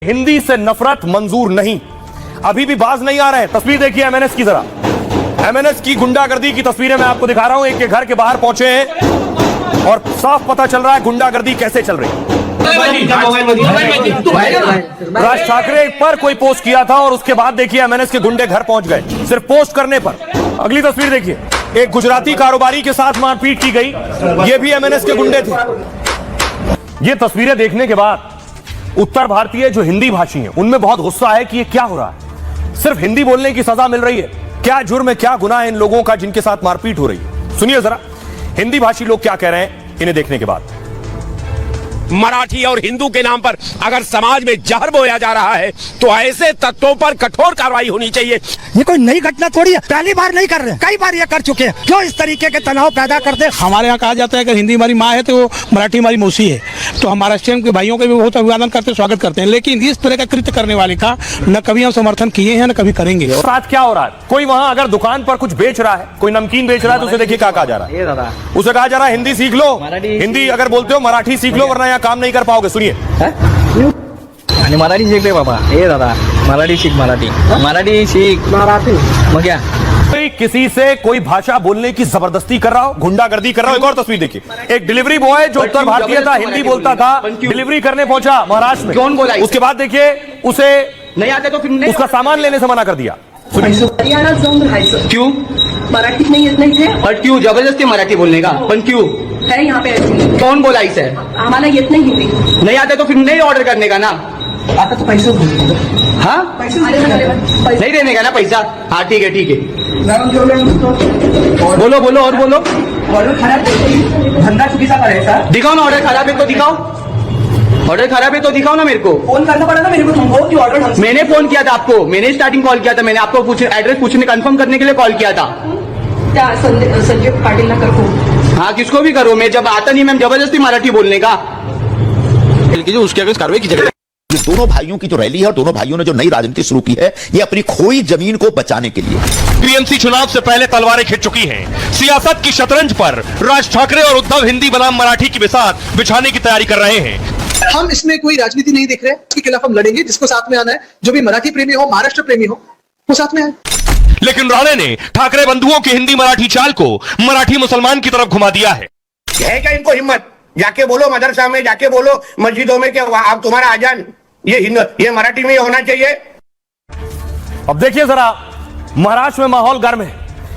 हिंदी से नफरत मंजूर नहीं। अभी भी बाज नहीं आ रहे हैं। तस्वीर देखिए एमएनएस की, जरा एमएनएस की गुंडागर्दी की तस्वीरें मैं आपको दिखा रहा हूं। एक के घर के बाहर पहुंचे हैं और साफ पता चल रहा है गुंडागर्दी कैसे चल रही है। राज ठाकरे पर कोई पोस्ट किया था और उसके बाद देखिए एमएनएस के गुंडे घर पहुंच गए सिर्फ पोस्ट करने पर। अगली तस्वीर देखिए, एक गुजराती कारोबारी के साथ मारपीट की गई, ये भी एमएनएस के गुंडे थे। ये तस्वीरें देखने के बाद उत्तर भारतीय जो हिंदी भाषी हैं उनमें बहुत गुस्सा है कि ये क्या हो रहा है। सिर्फ हिंदी बोलने की सजा मिल रही है। क्या जुर्म है, क्या गुनाह है इन लोगों का जिनके साथ मारपीट हो रही है। सुनिए जरा हिंदी भाषी लोग क्या कह रहे हैं इन्हें देखने के बाद। मराठी और हिंदू के नाम पर अगर समाज में जहर बोया जा रहा है तो ऐसे तत्वों पर कठोर कार्रवाई होनी चाहिए। ये कोई नई घटना थोड़ी है, पहली बार नहीं कर रहे, कई बार ये कर चुके हैं। क्यों इस तरीके के तनाव पैदा करते हैं? हमारे यहाँ कहा जाता है कि हिंदी हमारी माँ है तो मराठी हमारी मौसी है, तो हम महाराष्ट्र के भाइयों के भी बहुत अभिवादन करते हैं, स्वागत करते हैं। लेकिन इस तरह का कृत्य करने वाले का न कभी हम समर्थन किए हैं न कभी करेंगे। साथ क्या हो रहा है, कोई वहां अगर दुकान पर कुछ बेच रहा है, कोई नमकीन बेच रहा है तो उसे देखिए क्या कहा जा रहा है। उसे कहा जा रहा है हिंदी सीख लो, हिंदी अगर बोलते हो मराठी सीख लो वरना यहाँ काम नहीं कर पाओगे। सुनिए आणि मराठी सीख रे बाबा, हे दादा मराठी सीख, मराठी सीख मराठी। मग क्या कोई किसी से कोई भाषा बोलने की जबरदस्ती कर रहा हो, गुंडागर्दी कर रहा हो। एक और तस्वीर देखिए, एक डिलीवरी बॉय जो उत्तर भारतीय था, हिंदी बोलता था, डिलीवरी करने पहुंचा महाराष्ट्र में। कौन बोला? उसके बाद देखिए उसे नहीं आते तो फिर उसका सामान लेने से मना कर दिया। हरियाणा जाऊन राहायचं। क्यों? मराठीत नाही येत नाही थे। और क्यों जबरदस्ती मराठी बोलने का? पण क्यों है यहाँ पे ऐसी। कौन बोला इसे? आम्हाला येत नाही हिंदी। नहीं आते तो फिर नहीं ऑर्डर करने का ना। आता तो पैसे हाँ पैसे नहीं देने का ना पैसा। हाँ ठीक है ठीक है, बोलो बोलो और बोलो। ऑर्डर खराब धंदा चुकीचा करायचा। दिखाओ ना ऑर्डर खराब है तो दिखाओ, ऑर्डर खराब है तो दिखाओ ना मेरे को। फोन करना पड़ा था मेरे को तुमको कि ऑर्डर। मैंने फोन किया था आपको, मैंने स्टार्टिंग कॉल किया था, मैंने आपको एड्रेस पूछने कंफर्म करने के लिए कॉल किया था। त्या संजय पाटिल ना कर फोन। हाँ किसको भी करो, मैं जब आता नहीं मैम जबरदस्ती मराठी बोलने का। उसके आगे कार्रवाई की जाएगी। दोनों भाइयों की जो रैली है और दोनों भाइयों ने जो नई राजनीति शुरू की है ये अपनी खोई जमीन को बचाने के लिए। टीएमसी चुनाव से पहले तलवारें खिंच चुकी हैं। सियासत की शतरंज पर राज ठाकरे और उद्धव हिंदी बनाम मराठी की बिसात बिछाने की तैयारी कर रहे हैं। हम इसमें कोई राजनीति नहीं देख रहे, उसके खिलाफ हम लड़ेंगे। जिसको साथ में आना है, जो भी मराठी प्रेमी हो, महाराष्ट्र प्रेमी हो, वो साथ में आए। लेकिन राणे ने ठाकरे बंधुओं की हिंदी मराठी चाल को मराठी मुसलमान की तरफ घुमा दिया है क्या इनको हिम्मत? जाके बोलो मदरसा में, जाके बोलो मस्जिदों में कि आप तुम्हारा आजान ये मराठी में होना चाहिए। अब देखिए जरा महाराष्ट्र में माहौल गर्म है।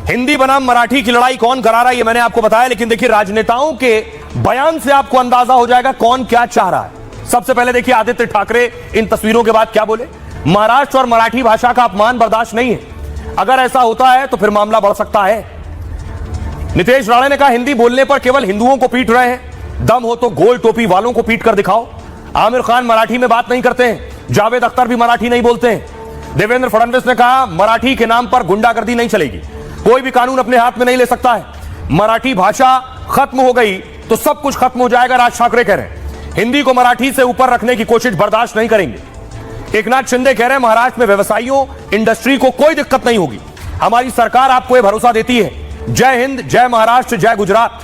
हिंदी बनाम मराठी की लड़ाई कौन करा रहा है ये मैंने आपको बताया, लेकिन देखिए राजनेताओं के बयान से आपको अंदाजा हो जाएगा कौन क्या चाह रहा है। सबसे पहले देखिए आदित्य ठाकरे इन तस्वीरों के बाद क्या बोले। महाराष्ट्र और मराठी भाषा का अपमान बर्दाश्त नहीं है, अगर ऐसा होता है तो फिर मामला बढ़ सकता है। नितेश राणे ने कहा हिंदी बोलने पर केवल हिंदुओं को पीट रहे हैं, दम हो तो गोल टोपी वालों को पीट कर दिखाओ। आमिर खान मराठी में बात नहीं करते हैं, जावेद अख्तर भी मराठी नहीं बोलते हैं। देवेंद्र फडणवीस ने कहा मराठी के नाम पर गुंडागर्दी नहीं चलेगी, कोई भी कानून अपने हाथ में नहीं ले सकता है। मराठी भाषा खत्म हो गई तो सब कुछ खत्म हो जाएगा, राज ठाकरे कह रहे हैं। हिंदी को मराठी से ऊपर रखने की कोशिश बर्दाश्त नहीं करेंगे। एकनाथ शिंदे कह रहे हैं महाराष्ट्र में व्यवसायियों, इंडस्ट्री को कोई दिक्कत नहीं होगी, हमारी सरकार आपको यह भरोसा देती है। जय हिंद, जय महाराष्ट्र, जय गुजरात।